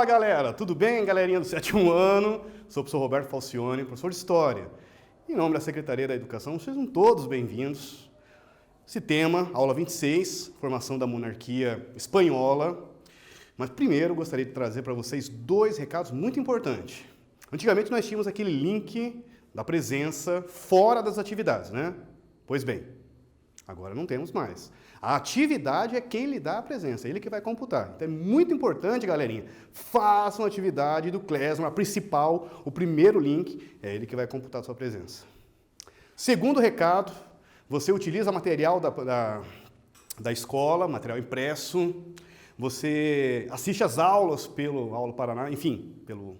Fala galera, tudo bem? Galerinha do sétimo ano, sou o professor Roberto Falcione, professor de História. Em nome da Secretaria da Educação, sejam todos bem-vindos. Esse tema, aula 26, formação da monarquia espanhola. Mas primeiro gostaria de trazer para vocês dois recados muito importantes. Antigamente nós tínhamos aquele link da presença fora das atividades, né? Pois bem, agora não temos mais. A atividade é quem lhe dá a presença, ele que vai computar. Então é muito importante, galerinha, façam a atividade do Classroom, a principal, o primeiro link, é ele que vai computar a sua presença. Segundo recado, você utiliza material da escola, material impresso, você assiste às aulas pelo Aula Paraná, enfim,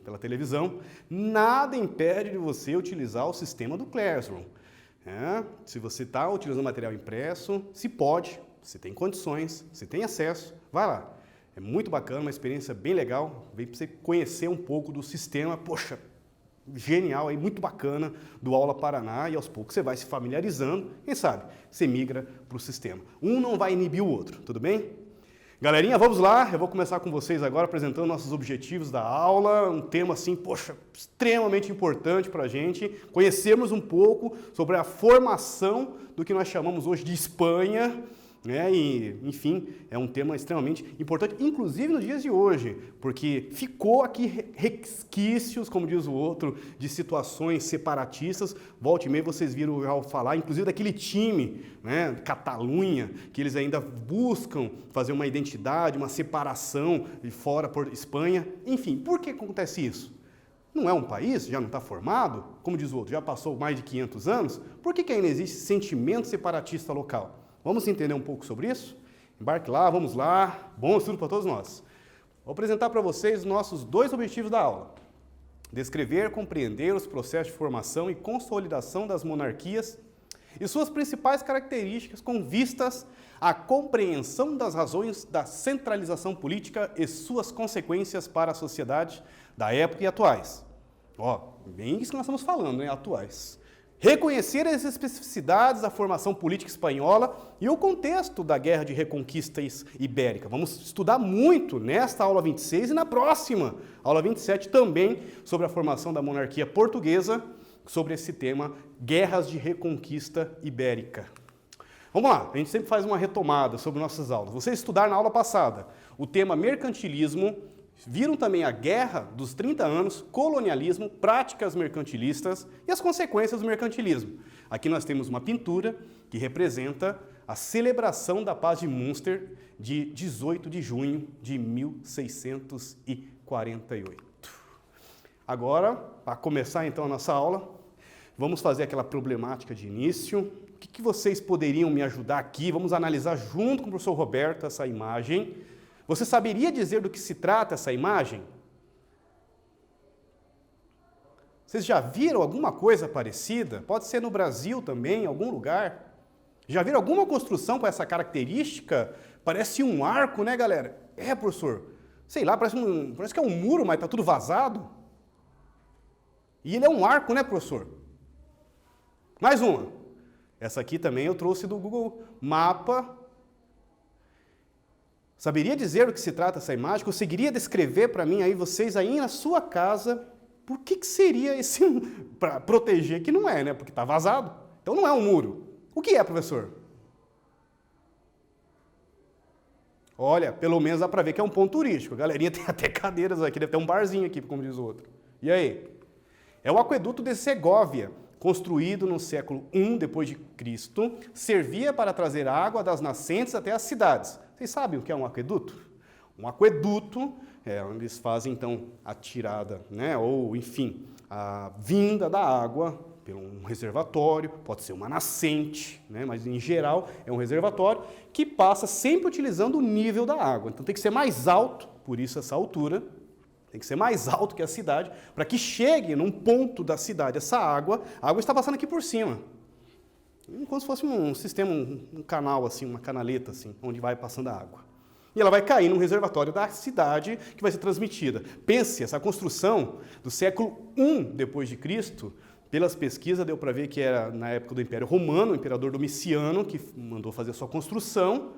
pela televisão, nada impede de você utilizar o sistema do Classroom. Se você está utilizando material impresso, se pode, se tem condições, se tem acesso, vai lá. É muito bacana, uma experiência bem legal, vem para você conhecer um pouco do sistema, poxa, genial, aí, muito bacana do Aula Paraná, e aos poucos você vai se familiarizando, quem sabe, você migra para o sistema. Um não vai inibir o outro, tudo bem? Galerinha, vamos lá, eu vou começar com vocês agora apresentando nossos objetivos da aula, um tema assim, poxa, extremamente importante para a gente, conhecermos um pouco sobre a formação do que nós chamamos hoje de Espanha, né? E, enfim, é um tema extremamente importante, inclusive nos dias de hoje, porque ficou aqui resquícios, como diz o outro, de situações separatistas. Volta e meia vocês viram já falar, inclusive daquele time, né, Catalunha, que eles ainda buscam fazer uma identidade, uma separação de fora por Espanha. Enfim, por que acontece isso? Não é um país, já não está formado, como diz o outro, já passou mais de 500 anos, por que ainda existe sentimento separatista local? Vamos entender um pouco sobre isso? Embarque lá, vamos lá. Bom estudo para todos nós. Vou apresentar para vocês os nossos dois objetivos da aula. Descrever, compreender os processos de formação e consolidação das monarquias e suas principais características com vistas à compreensão das razões da centralização política e suas consequências para a sociedade da época e atuais. Bem isso que nós estamos falando, né? Atuais. Reconhecer as especificidades da formação política espanhola e o contexto da Guerra de Reconquista Ibérica. Vamos estudar muito nesta aula 26 e na próxima, aula 27, também sobre a formação da monarquia portuguesa, sobre esse tema, Guerras de Reconquista Ibérica. Vamos lá, a gente sempre faz uma retomada sobre nossas aulas. Vocês estudaram na aula passada o tema mercantilismo, viram também a Guerra dos 30 anos, colonialismo, práticas mercantilistas e as consequências do mercantilismo. Aqui nós temos uma pintura que representa a celebração da Paz de Münster de 18 de junho de 1648. Agora, para começar então a nossa aula, vamos fazer aquela problemática de início. O que vocês poderiam me ajudar aqui? Vamos analisar junto com o professor Roberto essa imagem. Você saberia dizer do que se trata essa imagem? Vocês já viram alguma coisa parecida? Pode ser no Brasil também, em algum lugar. Já viram alguma construção com essa característica? Parece um arco, né, galera? É, professor. Sei lá, parece que é um muro, mas está tudo vazado. E ele é um arco, né, professor? Mais uma. Essa aqui também eu trouxe do Google Mapa. Saberia dizer do que se trata essa imagem? Conseguiria descrever para mim aí, vocês aí na sua casa, por que seria esse, para proteger, que não é, né? Porque está vazado. Então não é um muro. O que é, professor? Olha, pelo menos dá para ver que é um ponto turístico. A galerinha tem até cadeiras aqui, deve ter um barzinho aqui, como diz o outro. E aí? É o aqueduto de Segóvia, construído no século I d.C., servia para trazer água das nascentes até as cidades. Vocês sabem o que é um aqueduto? Um aqueduto é onde eles fazem, então, a tirada, né? Ou, enfim, a vinda da água por um reservatório, pode ser uma nascente, né? Mas, em geral, é um reservatório que passa sempre utilizando o nível da água. Então, tem que ser mais alto, por isso essa altura, tem que ser mais alto que a cidade, para que chegue num ponto da cidade essa água, a água está passando aqui por cima. Como se fosse um sistema, um canal, assim, uma canaleta, assim, onde vai passando a água. E ela vai cair num reservatório da cidade que vai ser transmitida. Pense, essa construção do século I d.C., pelas pesquisas deu para ver que era na época do Império Romano, o imperador Domiciano, que mandou fazer a sua construção.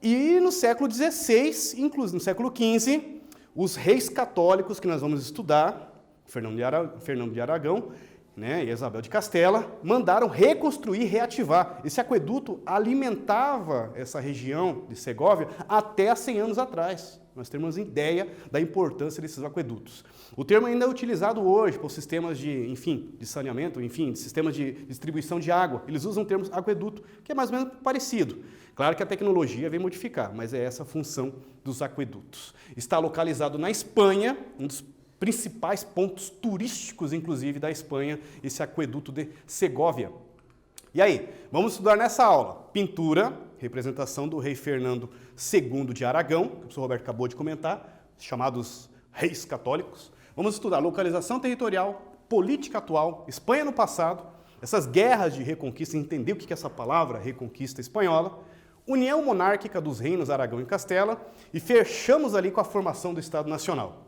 E no século XVI, inclusive no século XV, os reis católicos que nós vamos estudar, Fernando de Aragão, né, e Isabel de Castela, mandaram reconstruir, reativar. Esse aqueduto alimentava essa região de Segóvia até há 100 anos atrás. Nós temos ideia da importância desses aquedutos. O termo ainda é utilizado hoje por sistemas de saneamento, de sistemas de distribuição de água. Eles usam o termo aqueduto, que é mais ou menos parecido. Claro que a tecnologia vem modificar, mas é essa a função dos aquedutos. Está localizado na Espanha, um dos principais pontos turísticos, inclusive, da Espanha, esse aqueduto de Segóvia. E aí, vamos estudar nessa aula pintura, representação do rei Fernando II de Aragão, que o professor Roberto acabou de comentar, chamados reis católicos. Vamos estudar localização territorial, política atual, Espanha no passado, essas guerras de reconquista, entender o que é essa palavra, reconquista espanhola, união monárquica dos reinos Aragão e Castela, e fechamos ali com a formação do Estado Nacional.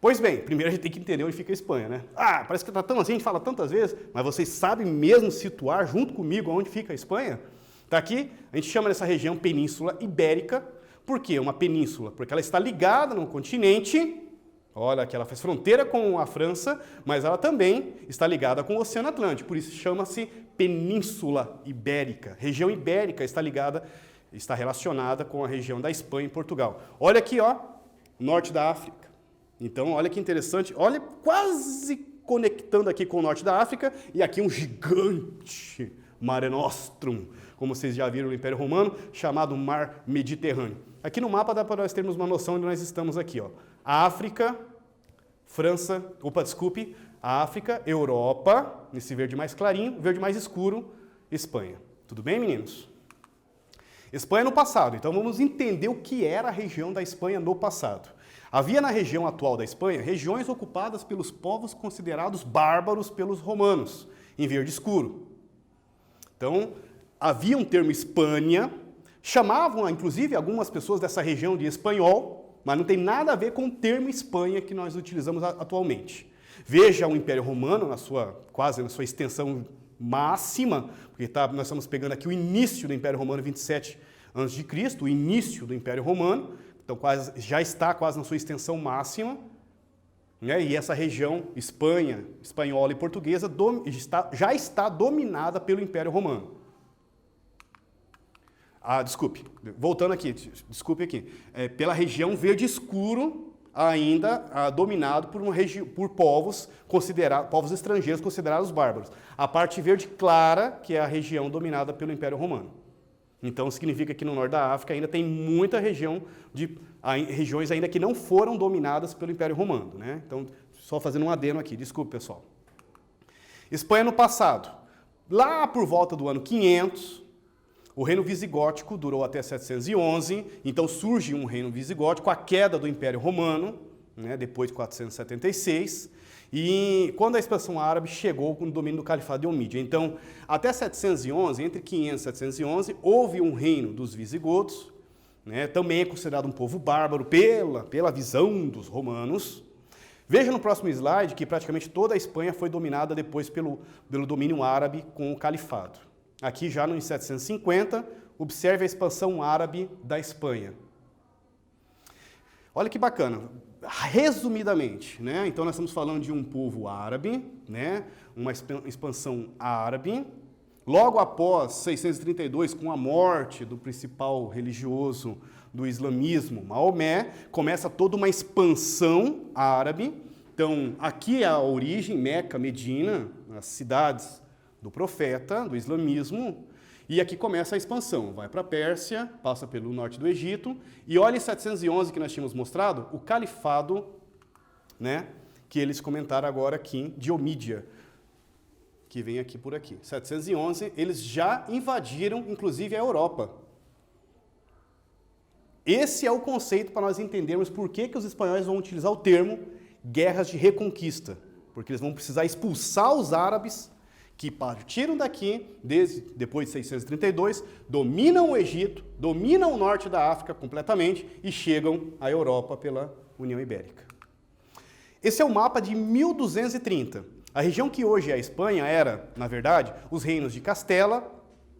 Pois bem, primeiro a gente tem que entender onde fica a Espanha, né? Parece que está tão assim, a gente fala tantas vezes, mas vocês sabem mesmo situar junto comigo onde fica a Espanha? Está aqui, a gente chama dessa região Península Ibérica. Por quê? Uma península? Porque ela está ligada no continente, olha que ela faz fronteira com a França, mas ela também está ligada com o Oceano Atlântico, por isso chama-se Península Ibérica. Região Ibérica está relacionada com a região da Espanha e Portugal. Olha aqui, ó, norte da África. Então, olha que interessante, olha quase conectando aqui com o norte da África, e aqui um gigante Mare Nostrum, como vocês já viram no Império Romano, chamado Mar Mediterrâneo. Aqui no mapa dá para nós termos uma noção de onde nós estamos aqui, ó. África, África, Europa, nesse verde mais clarinho, verde mais escuro, Espanha. Tudo bem, meninos? Espanha no passado, então vamos entender o que era a região da Espanha no passado. Havia na região atual da Espanha regiões ocupadas pelos povos considerados bárbaros pelos romanos, em verde escuro. Então, havia um termo Espanha, chamavam inclusive algumas pessoas dessa região de espanhol, mas não tem nada a ver com o termo Espanha que nós utilizamos atualmente. Veja o Império Romano, quase na sua extensão máxima, porque nós estamos pegando aqui o início do Império Romano, 27 a.C., o início do Império Romano, então já está quase na sua extensão máxima, né? E essa região, Espanha, espanhola e portuguesa, já está dominada pelo Império Romano. Voltando aqui, pela região verde escuro, ainda dominado por povos estrangeiros considerados bárbaros. A parte verde clara, que é a região dominada pelo Império Romano. Então, significa que no norte da África ainda tem muita regiões ainda que não foram dominadas pelo Império Romano, né? Então, só fazendo um adeno aqui, desculpe, pessoal. Espanha no passado. Lá por volta do ano 500, o reino visigótico durou até 711, então surge um reino visigótico, a queda do Império Romano, né, depois de 476, e quando a expansão árabe chegou com o domínio do Califado de Omídia. Então, até 711, entre 500 e 711, houve um reino dos visigodos, né, também é considerado um povo bárbaro pela visão dos romanos. Veja no próximo slide que praticamente toda a Espanha foi dominada depois pelo domínio árabe com o Califado. Aqui já no 750, observe a expansão árabe da Espanha. Olha que bacana. Resumidamente, né? Então nós estamos falando de um povo árabe, né? Uma expansão árabe. Logo após 632, com a morte do principal religioso do islamismo, Maomé, começa toda uma expansão árabe. Então, aqui é a origem, Meca, Medina, as cidades do profeta, do islamismo, e aqui começa a expansão. Vai para a Pérsia, passa pelo norte do Egito, e olha em 711 que nós tínhamos mostrado, o califado, né, que eles comentaram agora aqui, de Omídia, que vem aqui por aqui. 711, eles já invadiram, inclusive, a Europa. Esse é o conceito para nós entendermos por que os espanhóis vão utilizar o termo guerras de reconquista, porque eles vão precisar expulsar os árabes que partiram daqui, depois de 632, dominam o Egito, dominam o norte da África completamente e chegam à Europa pela União Ibérica. Esse é o mapa de 1230. A região que hoje é a Espanha era, na verdade, os reinos de Castela,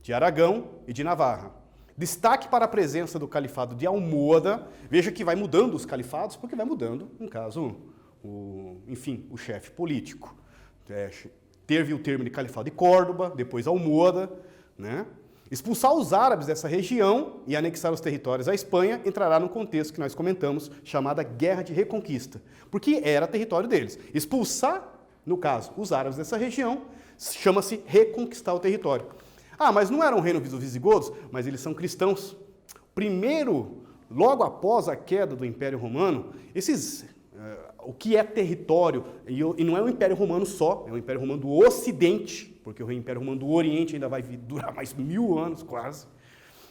de Aragão e de Navarra. Destaque para a presença do califado de Almohada. Veja que vai mudando os califados, porque vai mudando, no caso, o chefe político. Teve o termo de califado de Córdoba, depois Almohada, né? Expulsar os árabes dessa região e anexar os territórios à Espanha entrará no contexto que nós comentamos, chamada Guerra de Reconquista, porque era território deles. Expulsar, no caso, os árabes dessa região, chama-se reconquistar o território. Ah, mas não eram reino dos visigodos? Mas eles são cristãos. Primeiro, logo após a queda do Império Romano, o que é território, e não é o Império Romano só, é o Império Romano do Ocidente, porque o Império Romano do Oriente ainda vai durar mais 1000 anos quase.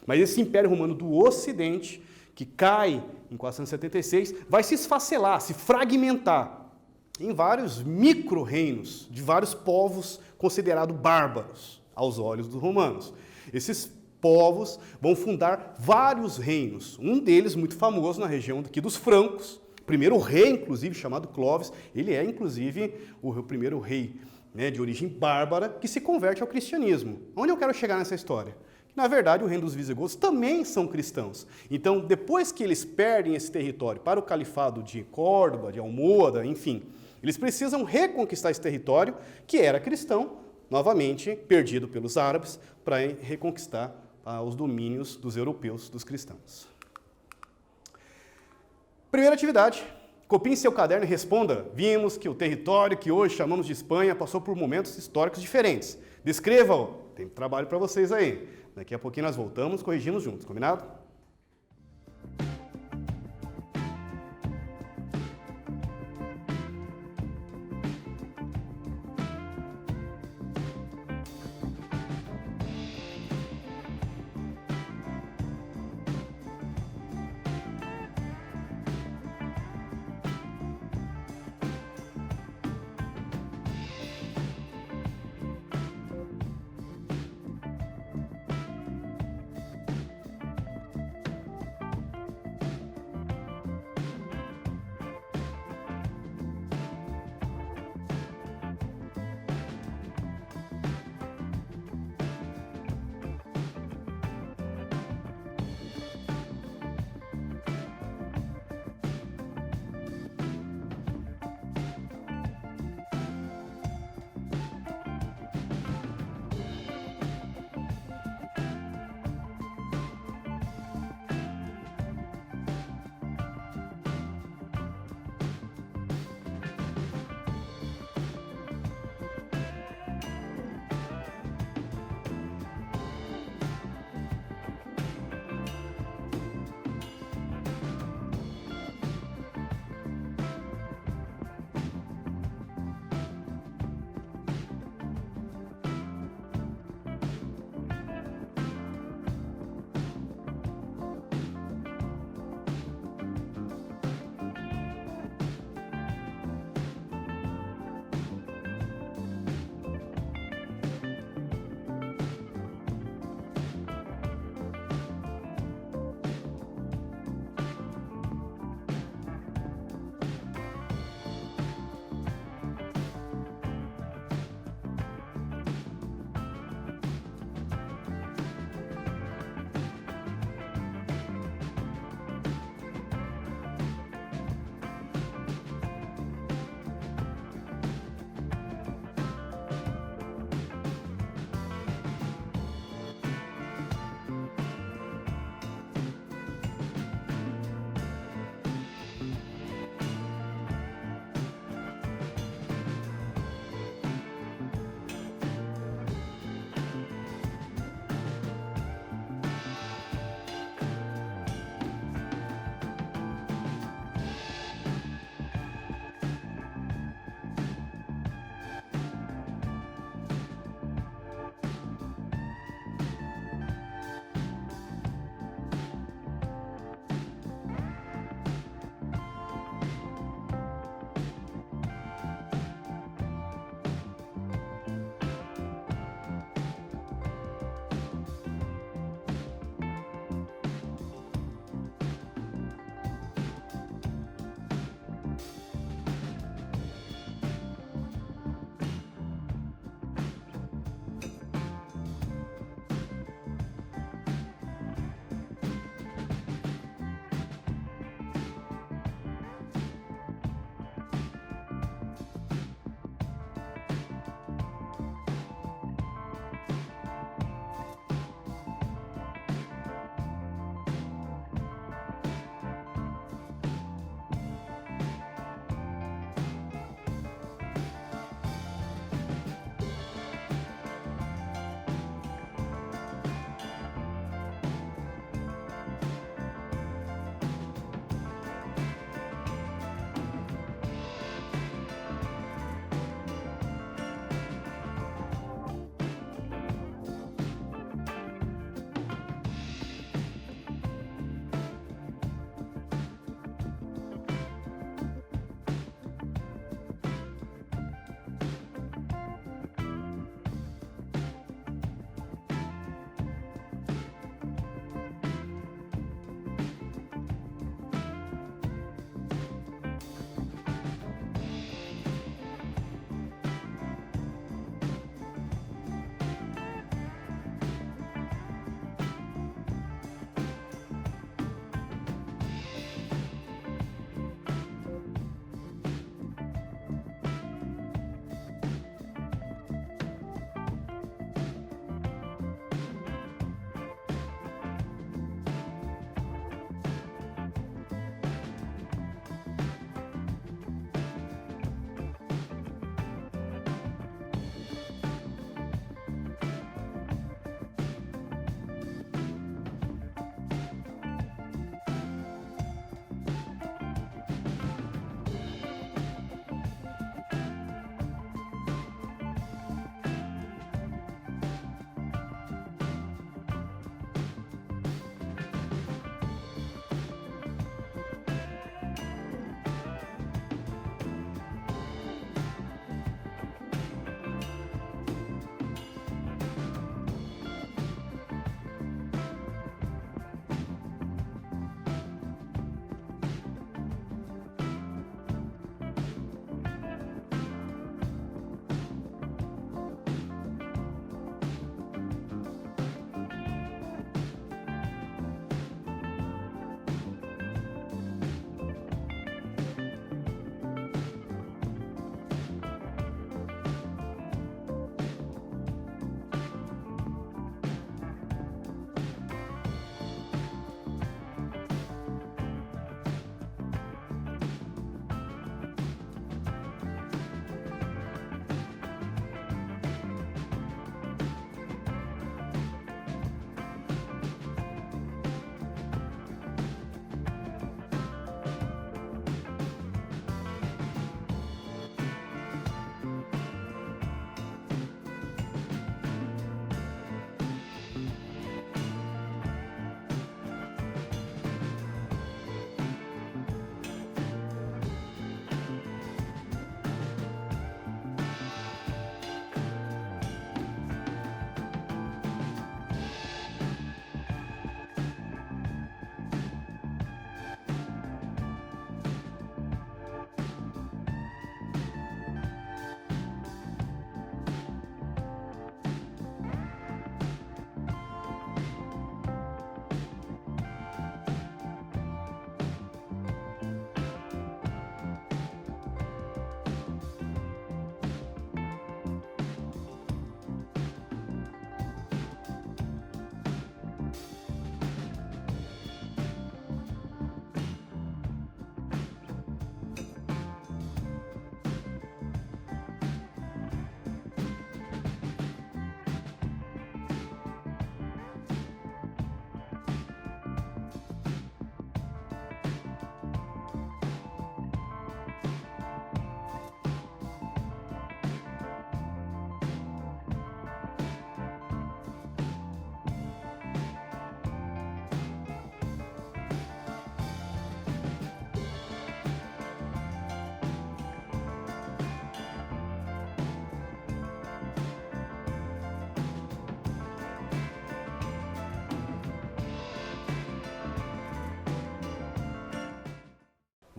Mas esse Império Romano do Ocidente, que cai em 476, vai se esfacelar, se fragmentar em vários micro-reinos de vários povos considerados bárbaros aos olhos dos romanos. Esses povos vão fundar vários reinos, um deles muito famoso na região aqui dos francos, primeiro rei, inclusive, chamado Clovis, ele é, inclusive, o primeiro rei, né, de origem bárbara, que se converte ao cristianismo. Onde eu quero chegar nessa história? Na verdade, o reino dos visigodos também são cristãos. Então, depois que eles perdem esse território para o califado de Córdoba, de Almohada, enfim, eles precisam reconquistar esse território, que era cristão, novamente perdido pelos árabes, para reconquistar os domínios dos europeus, dos cristãos. Primeira atividade, copie em seu caderno e responda. Vimos que o território que hoje chamamos de Espanha passou por momentos históricos diferentes. Descreva-o. Tem trabalho para vocês aí. Daqui a pouquinho nós voltamos, corrigimos juntos, combinado?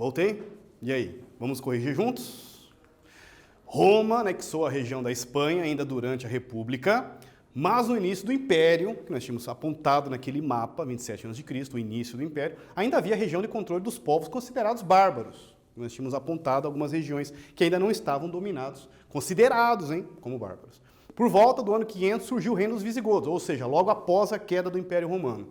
Voltei? E aí? Vamos corrigir juntos? Roma anexou a região da Espanha ainda durante a República, mas no início do Império, que nós tínhamos apontado naquele mapa, 27 a.C., o início do Império, ainda havia região de controle dos povos considerados bárbaros. Nós tínhamos apontado algumas regiões que ainda não estavam dominados, considerados como bárbaros. Por volta do ano 500 surgiu o reino dos visigodos, ou seja, logo após a queda do Império Romano.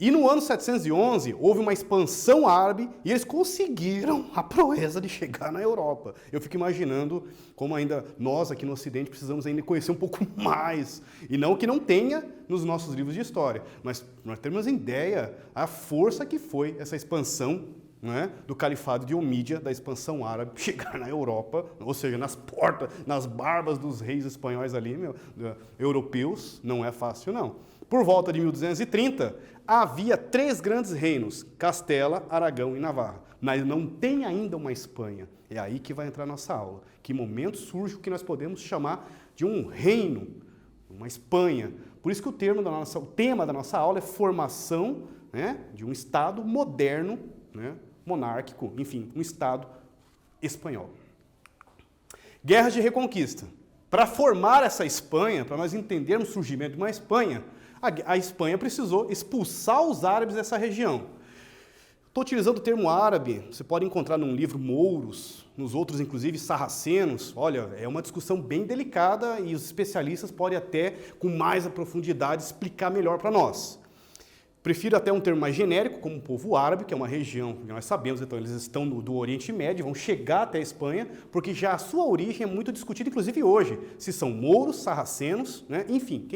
E no ano 711, houve uma expansão árabe e eles conseguiram a proeza de chegar na Europa. Eu fico imaginando como ainda nós aqui no Ocidente precisamos ainda conhecer um pouco mais. E não que não tenha nos nossos livros de história, mas nós temos ideia a força que foi essa expansão, né, do califado de Omídia, da expansão árabe, chegar na Europa, ou seja, nas portas, nas barbas dos reis espanhóis ali, europeus, não é fácil não. Por volta de 1230, havia 3 grandes reinos, Castela, Aragão e Navarra, mas não tem ainda uma Espanha. É aí que vai entrar a nossa aula. Que momento surge o que nós podemos chamar de um reino, uma Espanha. Por isso que o tema da nossa aula é formação, né, de um Estado moderno, né, monárquico, enfim, um Estado espanhol. Guerras de Reconquista. Para formar essa Espanha, para nós entendermos o surgimento de uma Espanha, a Espanha precisou expulsar os árabes dessa região. Estou utilizando o termo árabe, você pode encontrar num livro mouros, nos outros inclusive sarracenos. Olha, é uma discussão bem delicada e os especialistas podem até, com mais profundidade, explicar melhor para nós. Prefiro até um termo mais genérico, como o povo árabe, que é uma região que nós sabemos, então eles estão do Oriente Médio, vão chegar até a Espanha, porque já a sua origem é muito discutida, inclusive hoje, se são mouros, sarracenos, né? Enfim,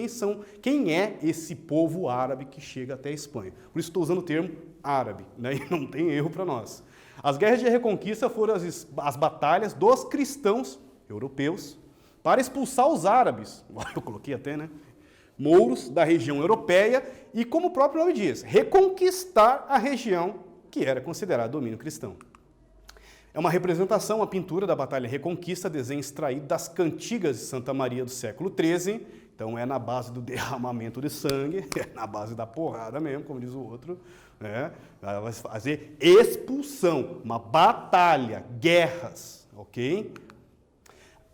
quem é esse povo árabe que chega até a Espanha. Por isso estou usando o termo árabe, né? E não tem erro para nós. As guerras de reconquista foram as batalhas dos cristãos europeus para expulsar os árabes, eu coloquei até, né? Mouros da região europeia e, como o próprio nome diz, reconquistar a região que era considerada domínio cristão. É uma representação, a pintura da Batalha Reconquista, desenho extraído das cantigas de Santa Maria do século XIII, então é na base do derramamento de sangue, é na base da porrada mesmo, como diz o outro, né? Ela vai fazer expulsão, uma batalha, guerras, ok?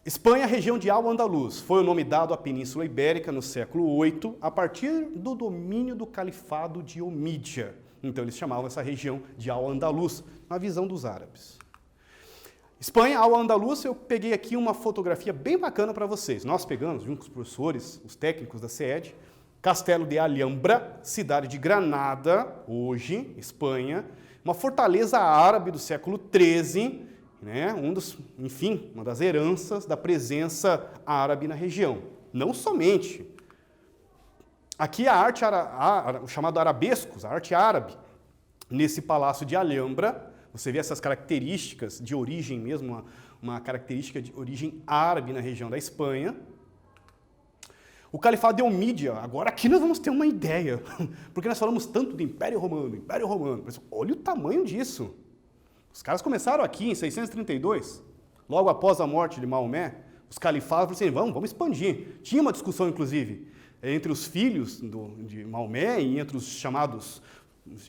Espanha, região de Al-Andalus, foi o nome dado à Península Ibérica no século VIII, a partir do domínio do Califado de Omídia. Então eles chamavam essa região de Al-Andalus, na visão dos árabes. Espanha, Al-Andalus, eu peguei aqui uma fotografia bem bacana para vocês. Nós pegamos, junto com os professores, os técnicos da SED, Castelo de Alhambra, cidade de Granada, hoje, Espanha, uma fortaleza árabe do século XIII, né, uma das heranças da presença árabe na região. Não somente. Aqui a arte, o chamado arabescos, a arte árabe, nesse palácio de Alhambra, você vê essas características de origem mesmo, uma característica de origem árabe na região da Espanha. O Califado de Omídia, agora aqui nós vamos ter uma ideia, porque nós falamos tanto do Império Romano, mas olha o tamanho disso. Os caras começaram aqui em 632, logo após a morte de Maomé, os califados falaram assim, vamos expandir. Tinha uma discussão, inclusive, entre os filhos de Maomé e entre os chamados,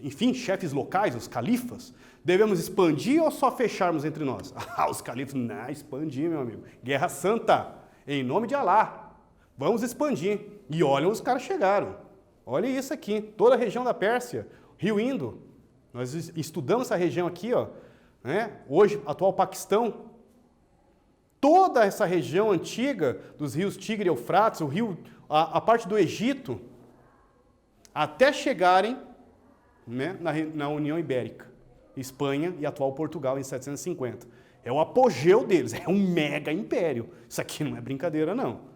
enfim, chefes locais, os califas. Devemos expandir ou só fecharmos entre nós? Os califas, não, expandir, meu amigo. Guerra Santa, em nome de Alá. Vamos expandir. E olha, os caras chegaram. Olha isso aqui, toda a região da Pérsia, Rio Indo. Nós estudamos essa região aqui, ó. Né? Hoje, atual Paquistão, toda essa região antiga dos rios Tigre e Eufrates, a parte do Egito, até chegarem, né, na União Ibérica, Espanha e atual Portugal em 750. É o apogeu deles, é um mega império. Isso aqui não é brincadeira, não.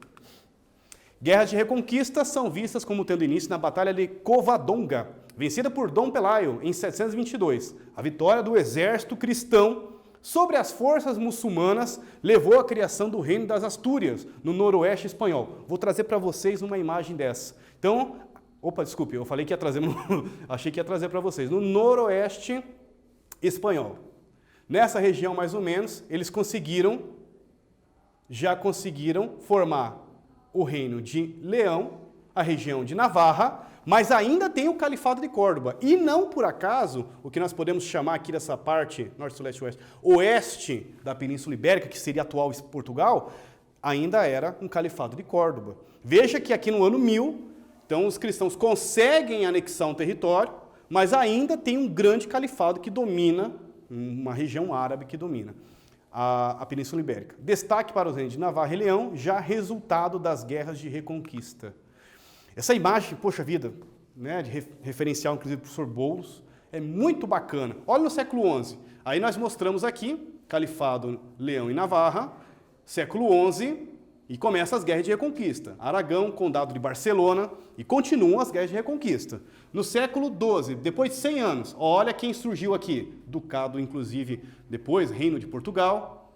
Guerras de reconquista são vistas como tendo início na Batalha de Covadonga, vencida por Dom Pelayo em 722. A vitória do exército cristão sobre as forças muçulmanas levou à criação do Reino das Astúrias, no noroeste espanhol. Vou trazer para vocês uma imagem dessa. Então, desculpe, eu falei que ia trazer, achei que ia trazer para vocês. No noroeste espanhol. Nessa região, mais ou menos, eles já conseguiram formar o Reino de Leão, a região de Navarra, Mas ainda tem o Califado de Córdoba. E não por acaso, o que nós podemos chamar aqui dessa parte, norte, sul, leste, oeste, oeste da Península Ibérica, que seria atual Portugal, ainda era um Califado de Córdoba. Veja que aqui no ano 1000, então os cristãos conseguem anexar um território, mas ainda tem um grande califado que domina, uma região árabe que domina a Península Ibérica. Destaque para os reinos de Navarra e Leão, já resultado das guerras de reconquista. Essa imagem, poxa vida, né, de referencial, inclusive, do professor Boulos, é muito bacana. Olha no século XI. Aí nós mostramos aqui, Califado, Leão e Navarra, século XI, e começam as guerras de reconquista. Aragão, Condado de Barcelona, e continuam as guerras de reconquista. No século XII, depois de 100 anos, olha quem surgiu aqui. Ducado, inclusive, depois, Reino de Portugal.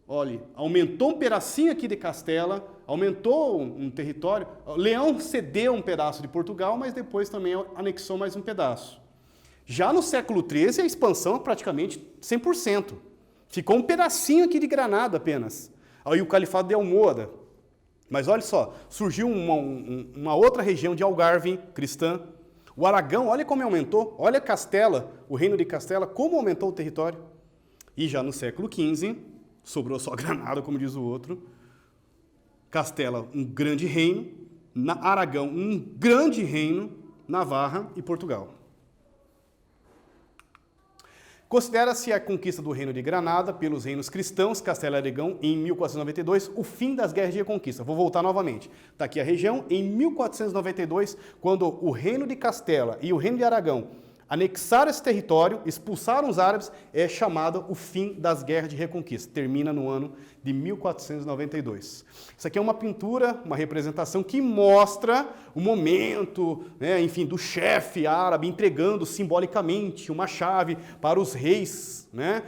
Olha, aumentou um pedacinho aqui de Castela, aumentou um território. Leão cedeu um pedaço de Portugal, mas depois também anexou mais um pedaço. Já no século XIII, a expansão é praticamente 100%. Ficou um pedacinho aqui de Granada apenas. Aí o Califado de Almohada. Mas olha só, surgiu uma outra região de Algarve cristã. O Aragão, olha como aumentou. Olha Castela, o reino de Castela, como aumentou o território. E já no século XV, sobrou só Granada, como diz o outro. Castela, um grande reino. Aragão, um grande reino. Navarra e Portugal. Considera-se a conquista do Reino de Granada pelos reinos cristãos, Castela e Aragão, em 1492, o fim das guerras de reconquista. Vou voltar novamente. Está aqui a região. Em 1492, quando o Reino de Castela e o Reino de Aragão anexaram esse território, expulsaram os árabes, é chamado o fim das guerras de reconquista. Termina no ano de 1492. Isso aqui é uma pintura, uma representação que mostra o momento, né, enfim, do chefe árabe entregando simbolicamente uma chave para os reis, né,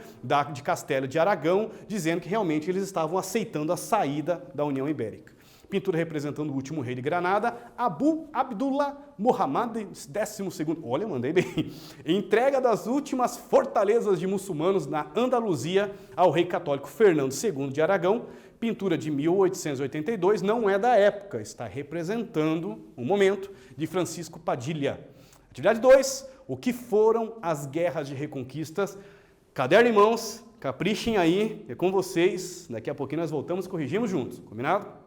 de Castela e de Aragão, dizendo que realmente eles estavam aceitando a saída da União Ibérica. Pintura representando o último rei de Granada, Abu Abdullah Muhammad XII. Olha, mandei bem. Entrega das últimas fortalezas de muçulmanos na Andaluzia ao rei católico Fernando II de Aragão. Pintura de 1882, não é da época, está representando um momento de Francisco Padilha. Atividade 2, o que foram as guerras de reconquistas? Caderno em mãos, caprichem aí, é com vocês. Daqui a pouquinho nós voltamos e corrigimos juntos, combinado?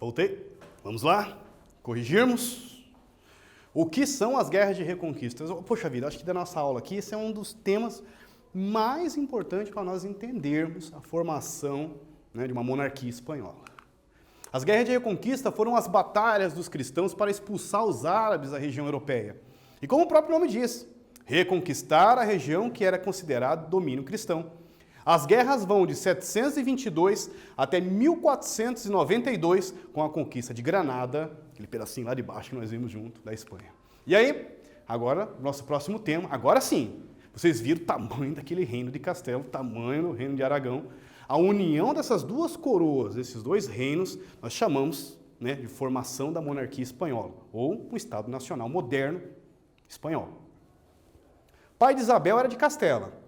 Voltei. Vamos lá? Corrigirmos. O que são as guerras de reconquista? Poxa vida, acho que da nossa aula aqui, esse é um dos temas mais importantes para nós entendermos a formação, né, de uma monarquia espanhola. As guerras de reconquista foram as batalhas dos cristãos para expulsar os árabes da região europeia. E como o próprio nome diz, reconquistar a região que era considerada domínio cristão. As guerras vão de 722 até 1492, com a conquista de Granada, aquele pedacinho lá de baixo que nós vimos junto, da Espanha. E aí, agora, nosso próximo tema, agora sim, vocês viram o tamanho daquele reino de Castela, o tamanho do reino de Aragão. A união dessas duas coroas, desses dois reinos, nós chamamos, né, de formação da monarquia espanhola, ou um Estado Nacional moderno espanhol. Pai de Isabel era de Castela,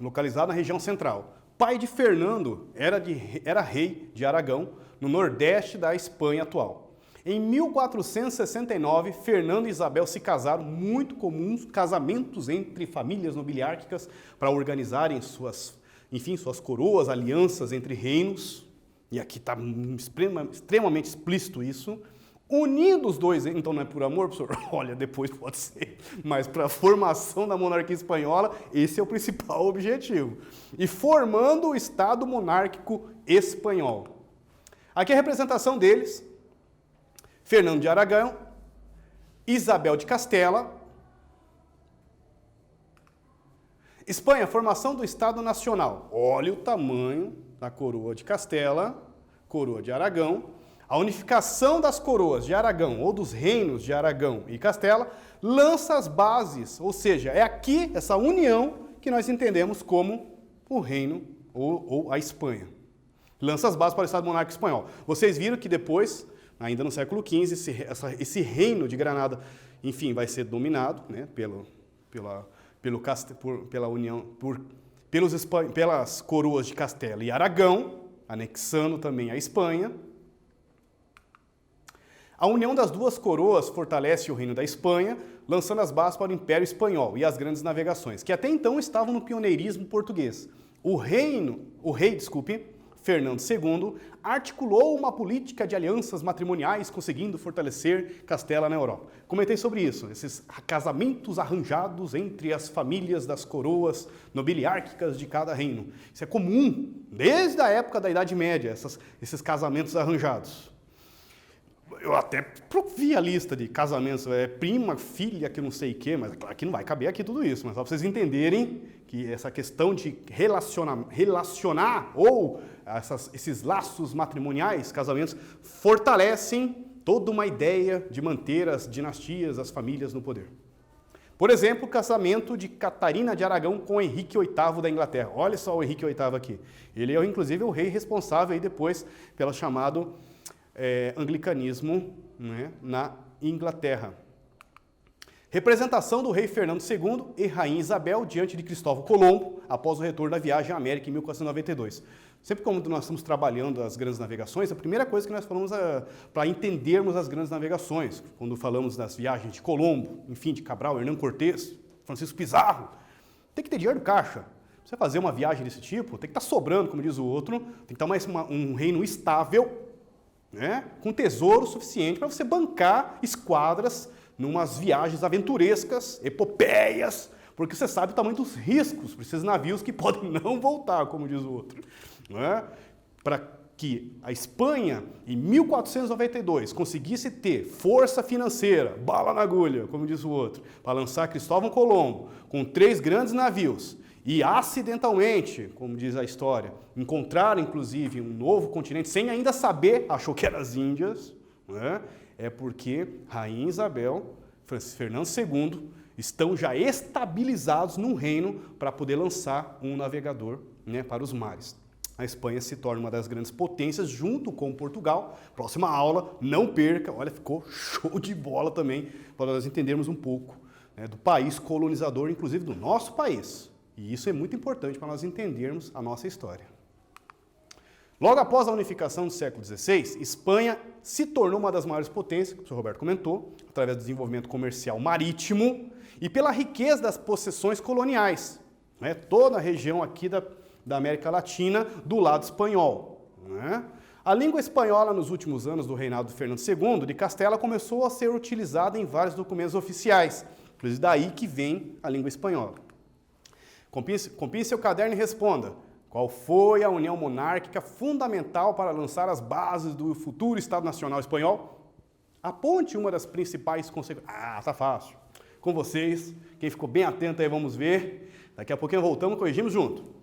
localizado na região central. Pai de Fernando era rei de Aragão, no nordeste da Espanha atual. Em 1469, Fernando e Isabel se casaram, muito comuns casamentos entre famílias nobiliárquicas para organizarem suas coroas, alianças entre reinos, e aqui está extremamente explícito isso. Unindo os dois, então não é por amor, professor? Olha, depois pode ser, mas para a formação da monarquia espanhola, esse é o principal objetivo. E formando o Estado monárquico espanhol. Aqui é a representação deles: Fernando de Aragão, Isabel de Castela. Espanha, formação do Estado Nacional. Olha o tamanho da coroa de Castela, coroa de Aragão. A unificação das coroas de Aragão, ou dos reinos de Aragão e Castela, lança as bases, ou seja, é aqui, essa união, que nós entendemos como o reino ou a Espanha. Lança as bases para o Estado monárquico espanhol. Vocês viram que depois, ainda no século XV, esse reino de Granada, enfim, vai ser dominado, né, pelas coroas de Castela e Aragão, anexando também a Espanha. A união das duas coroas fortalece o reino da Espanha, lançando as bases para o Império Espanhol e as grandes navegações, que até então estavam no pioneirismo português. O rei, Fernando II, articulou uma política de alianças matrimoniais, conseguindo fortalecer Castela na Europa. Comentei sobre isso, esses casamentos arranjados entre as famílias das coroas nobiliárquicas de cada reino. Isso é comum, desde a época da Idade Média, esses casamentos arranjados. Eu até vi a lista de casamentos, prima, filha, que não sei o quê, mas claro que não vai caber aqui tudo isso, mas só para vocês entenderem que essa questão de relacionar ou esses laços matrimoniais, casamentos, fortalecem toda uma ideia de manter as dinastias, as famílias no poder. Por exemplo, o casamento de Catarina de Aragão com Henrique VIII da Inglaterra. Olha só o Henrique VIII aqui. Ele é, inclusive, o rei responsável aí depois pelo chamado anglicanismo, né, na Inglaterra. Representação do rei Fernando II e rainha Isabel diante de Cristóvão Colombo após o retorno da viagem à América em 1492. Sempre quando nós estamos trabalhando as grandes navegações, a primeira coisa que nós falamos para entendermos as grandes navegações, quando falamos das viagens de Colombo, enfim, de Cabral, Hernán Cortés, Francisco Pizarro, tem que ter dinheiro no caixa. Pra você fazer uma viagem desse tipo, tem que estar sobrando, como diz o outro, tem que estar um reino estável, né, com tesouro suficiente para você bancar esquadras numas viagens aventurescas, epopeias, porque você sabe o tamanho dos riscos para esses navios que podem não voltar, como diz o outro. Né? Para que a Espanha, em 1492, conseguisse ter força financeira, bala na agulha, como diz o outro, para lançar Cristóvão Colombo com 3 grandes navios, e acidentalmente, como diz a história, encontraram inclusive um novo continente, sem ainda saber, achou que eram as Índias, né? É porque Rainha Isabel, Fernando II, estão já estabilizados num reino para poder lançar um navegador, né, para os mares. A Espanha se torna uma das grandes potências junto com Portugal. Próxima aula, não perca, olha, ficou show de bola também, para nós entendermos um pouco, né, do país colonizador, inclusive do nosso país. E isso é muito importante para nós entendermos a nossa história. Logo após a unificação do século XVI, Espanha se tornou uma das maiores potências, que o professor Roberto comentou, através do desenvolvimento comercial marítimo e pela riqueza das possessões coloniais. Né? Toda a região aqui da América Latina do lado espanhol. Né? A língua espanhola, nos últimos anos do reinado de Fernando II de Castela, começou a ser utilizada em vários documentos oficiais, inclusive daí que vem a língua espanhola. Compie seu caderno e responda: qual foi a união monárquica fundamental para lançar as bases do futuro Estado Nacional Espanhol? Aponte uma das principais consequências. Ah, tá fácil. Com vocês, quem ficou bem atento aí, vamos ver. Daqui a pouquinho voltamos e corrigimos junto.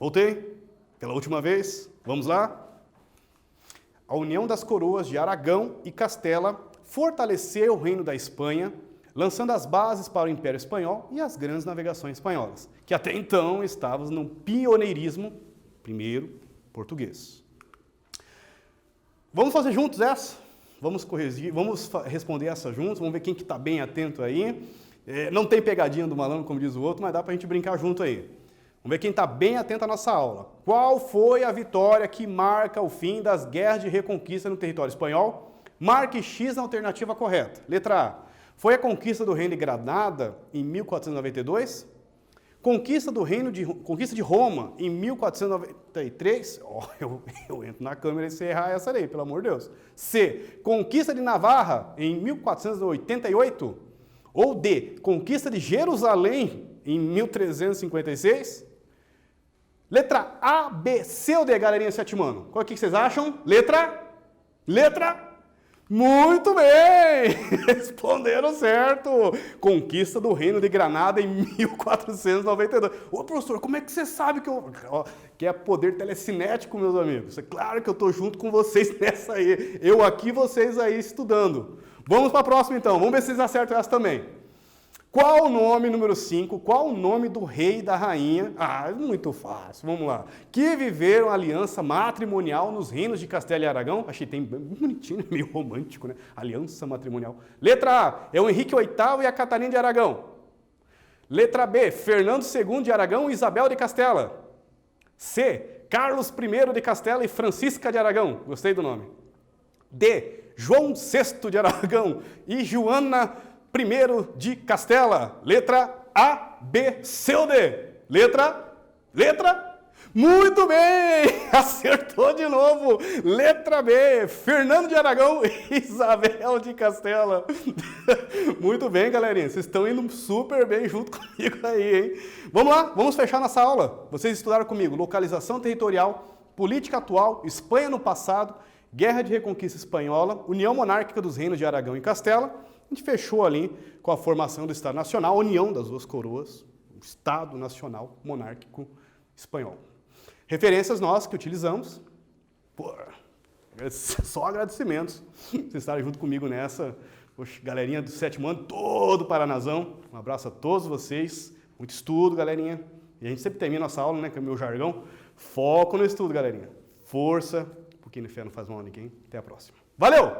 Voltei? Pela última vez? Vamos lá? A união das coroas de Aragão e Castela fortaleceu o reino da Espanha, lançando as bases para o Império Espanhol e as grandes navegações espanholas, que até então estavam no pioneirismo, primeiro, português. Vamos fazer juntos essa? Vamos corrigir, vamos responder essa juntos, vamos ver quem que está bem atento aí. Não tem pegadinha do malandro, como diz o outro, mas dá para a gente brincar junto aí. Vamos ver quem está bem atento à nossa aula. Qual foi a vitória que marca o fim das guerras de reconquista no território espanhol? Marque X na alternativa correta. Letra A. Foi a conquista do Reino de Granada em 1492? Conquista de Roma em 1493? Eu entro na câmera e se errar essa aí, pelo amor de Deus. C. Conquista de Navarra em 1488? Ou D. Conquista de Jerusalém em 1356? Letra A, B, C ou D, galerinha sétimo ano? Qual que vocês acham? Letra? Muito bem! Responderam certo! Conquista do Reino de Granada em 1492. Ô, professor, como é que você sabe que é poder telecinético, meus amigos? É claro que eu estou junto com vocês nessa aí. Eu aqui, vocês aí estudando. Vamos para a próxima, então. Vamos ver se vocês acertam essa também. Qual o nome, número 5, qual o nome do rei e da rainha? Muito fácil, vamos lá. Que viveram aliança matrimonial nos reinos de Castela e Aragão. Achei bem bonitinho, meio romântico, né? Aliança matrimonial. Letra A, é o Henrique VIII e a Catarina de Aragão. Letra B, Fernando II de Aragão e Isabel de Castela. C, Carlos I de Castela e Francisca de Aragão. Gostei do nome. D, João VI de Aragão e Joana I de Castela. Letra A, B, C ou D? Letra? Muito bem! Acertou de novo! Letra B, Fernando de Aragão e Isabel de Castela. Muito bem, galerinha. Vocês estão indo super bem junto comigo aí, hein? Vamos lá, vamos fechar nossa aula. Vocês estudaram comigo localização territorial, política atual, Espanha no passado, Guerra de Reconquista Espanhola, União Monárquica dos Reinos de Aragão e Castela. A gente fechou ali com a formação do Estado Nacional, a união das duas coroas, o Estado Nacional Monárquico Espanhol. Referências nossas que utilizamos, só agradecimentos vocês estarem junto comigo nessa. Poxa, galerinha do sétimo ano, todo Paranazão, um abraço a todos vocês, muito estudo, galerinha. E a gente sempre termina nossa aula, né, com o meu jargão, foco no estudo, galerinha. Força, porque fé não faz mal a ninguém. Até a próxima. Valeu!